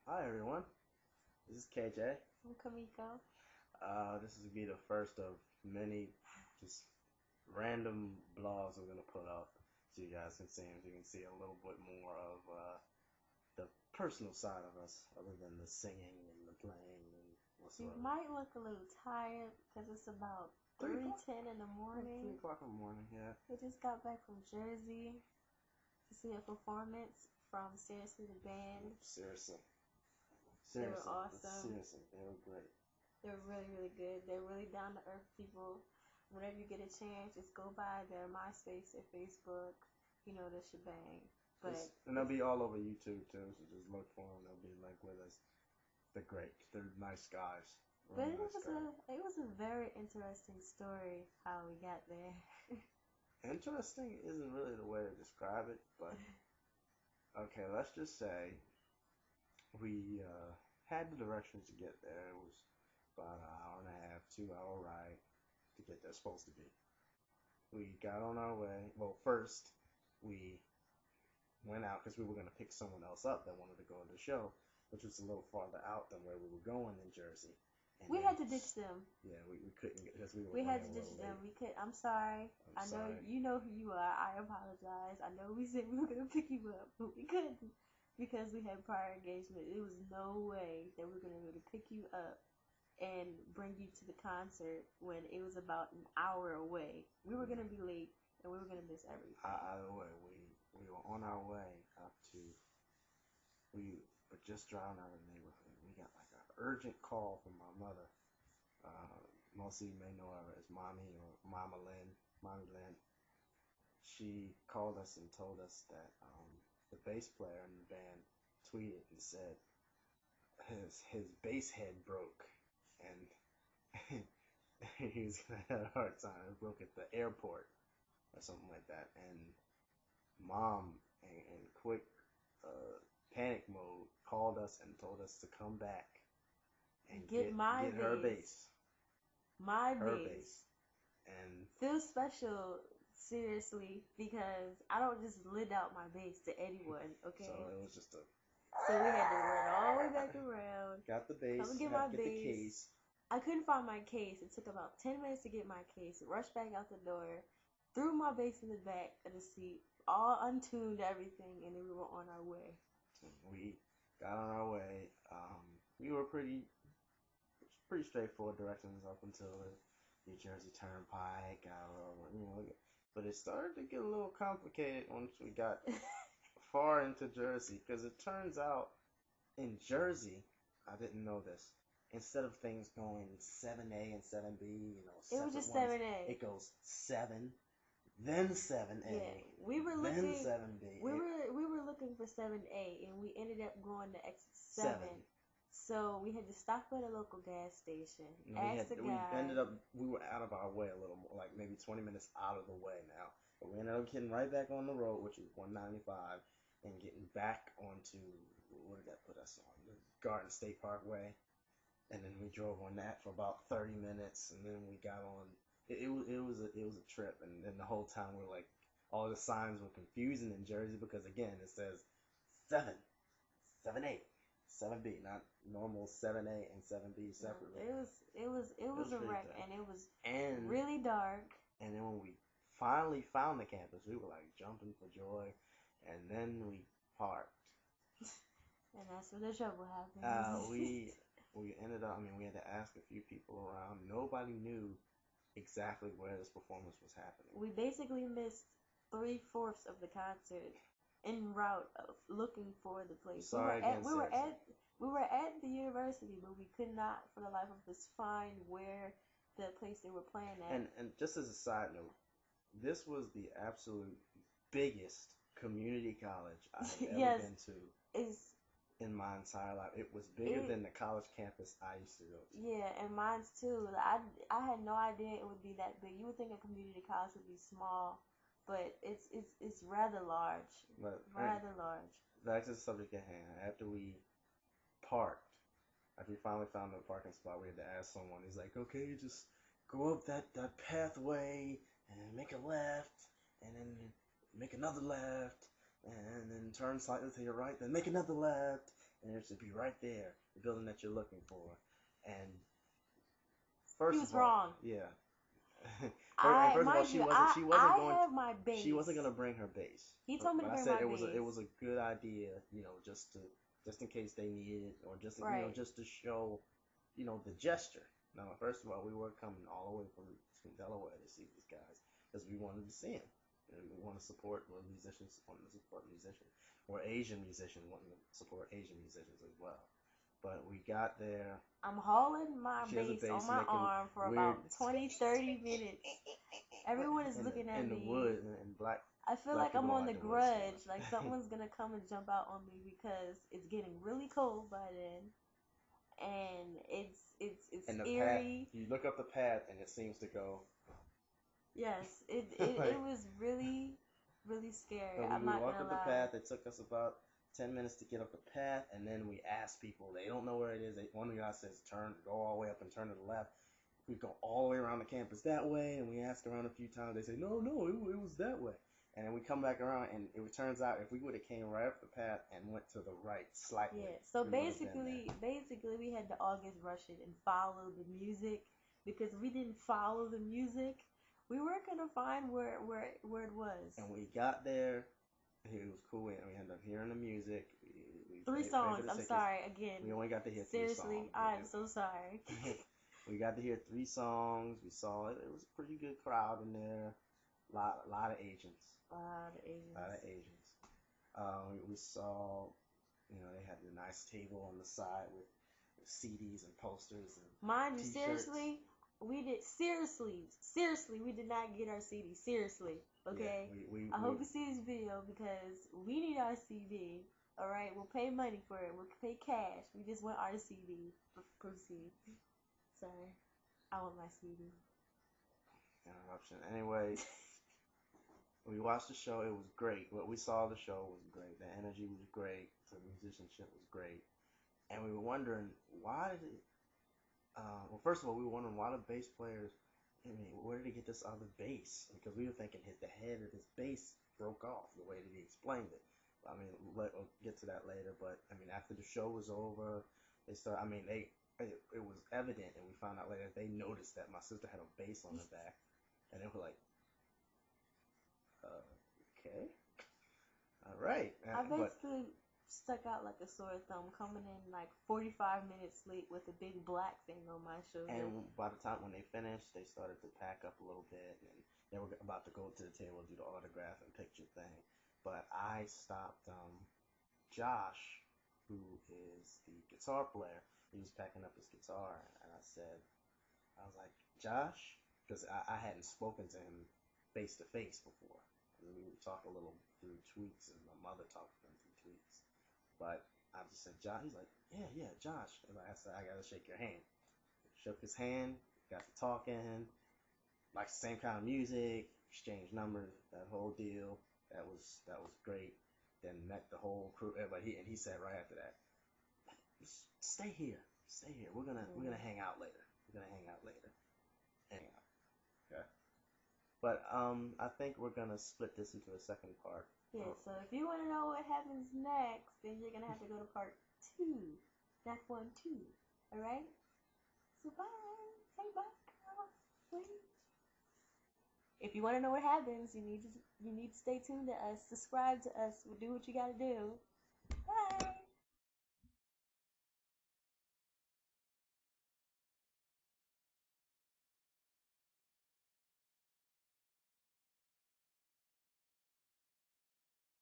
Hi everyone, this is KJ. I'm Kamiko. This is be the first of many just random blogs I'm gonna put up so you guys can see them. So you can see a little bit more of the personal side of us, other than the singing and the playing and You whatsoever. might look a little tired because it's about 3:10 in the morning. 3 o'clock in the morning, yeah. We just got back from Jersey to see a performance from Seriously the Band. Seriously. They were awesome. Seriously, they were great. They were really, really good. They're really down to earth people. Whenever you get a chance, just go by their MySpace, their Facebook, the shebang. And they'll be all over YouTube too, so just look for them. They'll be like with us. They're great. They're nice guys. But it was a very interesting story how we got there. Interesting isn't really the way to describe it, but okay, let's just say we had the directions to get there. It was about an hour and a half, 2 hour ride to get there, supposed to be. We got on our way. Well, first we went out because we were going to pick someone else up that wanted to go to the show, which was a little farther out than where we were going in Jersey. And we had to ditch them. Yeah, we couldn't because we were. We had to ditch them. We could. I'm sorry. I know you know who you are. I apologize. I know we said we were gonna pick you up, but we couldn't because we had prior engagement. There was no way that we were gonna be able to pick you up and bring you to the concert when it was about an hour away. We were gonna be late and we were gonna miss everything. Either way, we were on our way up to. We were just driving out of the neighborhood. We got like an urgent call from my mother. Most of you may know her as Mommy or Mama Lynn, Mommy Lynn. She called us and told us that the bass player in the band tweeted and said his bass head broke and he was gonna have a hard time. It broke at the airport or something like that. And Mom, in quick panic mode, called us and told us to come back and get her bass. My bass. And feel special, seriously, because I don't just lend out my bass to anyone, okay? So it was just So we had to run all the way back around. Got the bass. Come and get my bass. The case. I couldn't find my case. It took about 10 minutes to get my case. Rushed back out the door. Threw my bass in the back of the seat. All untuned, everything, and then we were on our way. We got on our way. We were pretty straightforward directions up until the New Jersey Turnpike, but it started to get a little complicated once we got far into Jersey, because it turns out in Jersey, I didn't know this, instead of things going 7A and 7B, it was just 7A. It goes 7, then 7A, yeah, we were looking, then 7B. We were looking for 7A, and we ended up going to exit 7. So we had to stop at a local gas station. We were out of our way a little more, like maybe 20 minutes out of the way now. But we ended up getting right back on the road, which was 195, and getting back onto, what did that put us on? The Garden State Parkway. And then we drove on that for about 30 minutes, and then we got on. It was a trip, and then the whole time we're like, all the signs were confusing in Jersey because again it says 7, 7A, 7B, not normal 7A and 7B separately. It was a wreck, and it was really dark. And then when we finally found the campus, we were like jumping for joy, and then we parked. And that's when the trouble happened. We ended up, we had to ask a few people around. Nobody knew exactly where this performance was happening. We basically missed 3/4 of the concert en route of looking for the place. We were at the university, but we could not, for the life of us, find where the place they were playing at. And just as a side note, this was the absolute biggest community college I've ever been to. In my entire life. It was bigger than the college campus I used to go to. Yeah, and mine's too. I had no idea it would be that big. You would think a community college would be small, but it's rather large. Rather large. Back to the subject at hand. After we finally found the parking spot, we had to ask someone. He's like, okay, just go up that pathway and make a left, and then make another left, and then turn slightly to your right, then make another left, and it should be right there, the building that you're looking for. And He first was of all, wrong. yeah. I, First of all, mind she you, wasn't going. have my base. She wasn't gonna bring her base. He told me to But I bring said my it base. was a good idea, just in case they needed it, or just Right. just to show, the gesture. Now, first of all, we were coming all the way from Delaware to see these guys because we wanted to see them, and we want to support musicians, wanting to support musicians, or Asian musicians wanting to support Asian musicians as well. But we got there. I'm hauling my base on my arm for about 20, 30 minutes. Everyone is looking at me. In the wood and black. I feel like I'm on The Grudge. Like someone's gonna come and jump out on me because it's getting really cold by then, and it's and the eerie. Path, you look up the path and it seems to go. Yes, it was really scary. So I'm we not walked gonna up lie. the path. It took us about 10 minutes to get up the path, and then we asked people. They don't know where it is. One of the guys says, go all the way up and turn to the left. We go all the way around the campus that way, and we asked around a few times. They say, no, it was that way. And then we come back around, and it turns out if we would have came right up the path and went to the right slightly. Yeah. So basically, we had to August rush it and follow the music, because if we didn't follow the music, we weren't gonna find where it was. And we got there. It was cool, and we ended up hearing the music. We 3 songs. I'm sorry again. We only got to hear 3 songs. Seriously, I'm so sorry. We got to hear 3 songs. We saw it. It was a pretty good crowd in there. A lot of Asians. A lot of Asians. We saw, they had a nice table on the side with CDs and posters and mind you, t-shirts. seriously, we did not get our CD. Seriously, okay? Yeah, I hope you see this video because we need our CD. All right, we'll pay money for it. We'll pay cash. We just want our CD. Proceed. Sorry, I want my CD. Interruption. Anyway, we watched the show. It was great. What we saw the show was great. The energy was great. The musicianship was great. And we were wondering, why did it... well, first of all, we were wondering why the bass players... where did he get this other bass? Because we were thinking the head of his bass broke off the way that he explained it. We'll get to that later. But, after the show was over, they started... it was evident, and we found out later, they noticed that my sister had a bass on her back. And they were like, okay. All right. I basically stuck out like a sore thumb, coming in like 45 minutes late with a big black thing on my shoulder. And by the time when they finished, they started to pack up a little bit, and they were about to go to the table and do the autograph and picture thing. But I stopped Josh, who is the guitar player. He was packing up his guitar, and I was like, Josh, because I hadn't spoken to him face to face before. We would talk a little through tweets, and my mother talked to him through tweets. But I just said, Josh. He's like, yeah, Josh. And I said, I gotta shake your hand. Shook his hand, got to talking, like the same kind of music, exchanged numbers, that whole deal. That was great. Then met the whole crew. But he said right after that, stay here. We're gonna hang out later. Okay. But I think we're gonna split this into a second part. Yeah, so if you want to know what happens next, then you're gonna have to go to part 2, not 1, 2. All right. So bye. Say bye, girl. Wait. If you want to know what happens, you need to stay tuned to us. Subscribe to us. Do what you gotta do.